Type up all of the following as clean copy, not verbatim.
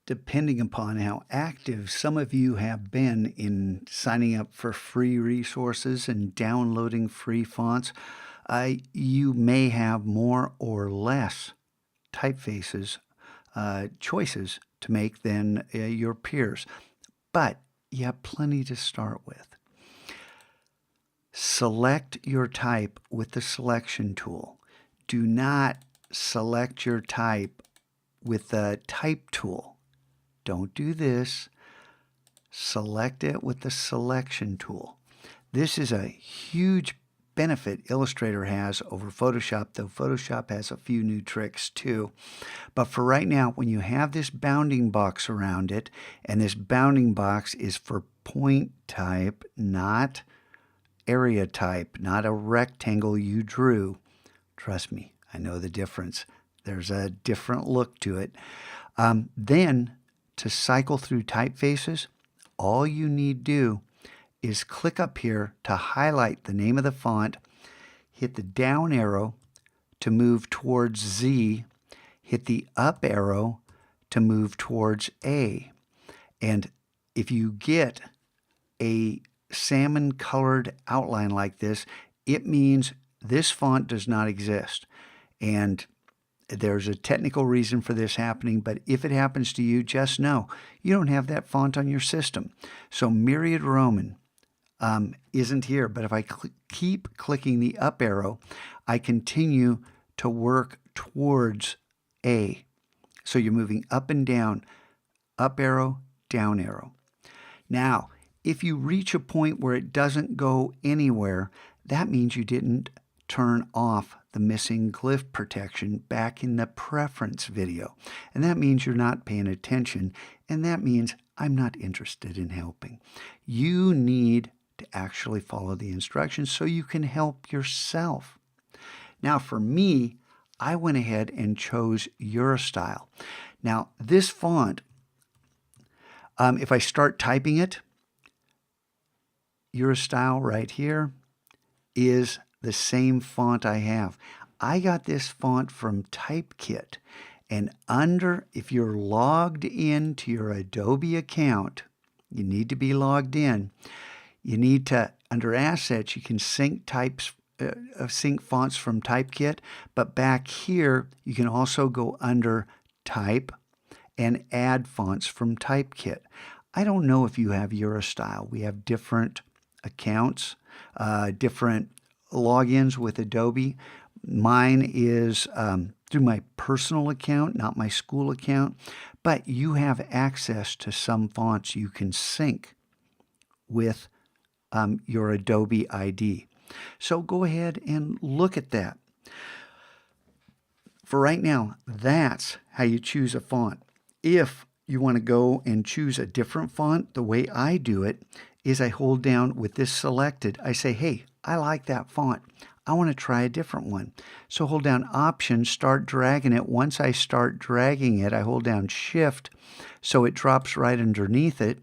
depending upon how active some of you have been in signing up for free resources and downloading free fonts, you may have more or less typefaces choices to make than your peers, but you have plenty to start with. Select your type with the selection tool. Do not select your type with the type tool. Don't do this. Select it with the selection tool. This is a huge benefit Illustrator has over Photoshop, though Photoshop has a few new tricks too. But for right now, when you have this bounding box around it, and this bounding box is for point type, not area type, not a rectangle you drew. Trust me, I know the difference. There's a different look to it. Then, to cycle through typefaces, all you need to do is click up here to highlight the name of the font, hit the down arrow to move towards Z, hit the up arrow to move towards A. And if you get a salmon colored outline like this, it means this font does not exist. And there's a technical reason for this happening, but if it happens to you, just know you don't have that font on your system. So Myriad Roman isn't here, but if I keep clicking the up arrow, I continue to work towards A. So you're moving up and down, up arrow, down arrow. Now, if you reach a point where it doesn't go anywhere, that means you didn't turn off the missing glyph protection back in the preference video. And that means you're not paying attention, and that means I'm not interested in helping. You need to actually follow the instructions so you can help yourself. Now for me, I went ahead and chose Eurostyle. Now this font, if I start typing it, Eurostyle right here is the same font I have. I got this font from Typekit, and if you're logged in to your Adobe account, you need to be logged in. You need to, under Assets, you can sync sync fonts from Typekit, but back here you can also go under Type and add fonts from Typekit. I don't know if you have Eurostyle. We have different accounts, different logins with Adobe. Mine is through my personal account, not my school account, but you have access to some fonts you can sync with your Adobe ID. So go ahead and look at that. For right now, that's how you choose a font. If you want to go and choose a different font, the way I do it is I hold down with this selected. I say, hey, I like that font. I want to try a different one. So hold down Option, start dragging it. Once I start dragging it, I hold down Shift so it drops right underneath it.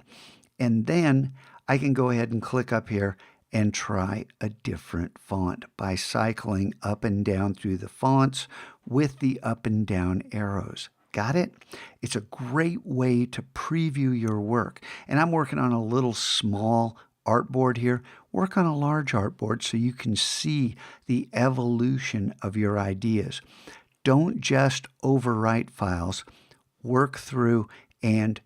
And then I can go ahead and click up here and try a different font by cycling up and down through the fonts with the up and down arrows. Got it? It's a great way to preview your work. And I'm working on a little small artboard here. Work on a large artboard so you can see the evolution of your ideas. Don't just overwrite files. Work through and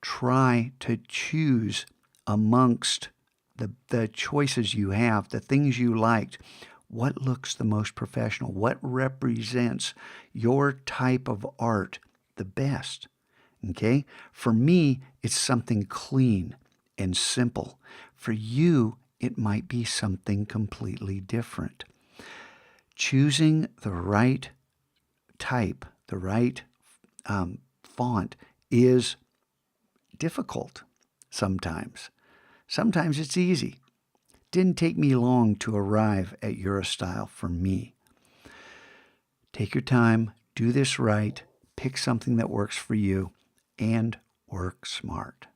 try to choose amongst the choices you have, the things you liked. What looks the most professional? What represents your type of art the best? Okay? For me, it's something clean and simple. For you, it might be something completely different. Choosing the right type, the right font is difficult sometimes. Sometimes it's easy. Didn't take me long to arrive at Eurostyle for me. Take your time, do this right, pick something that works for you, and work smart.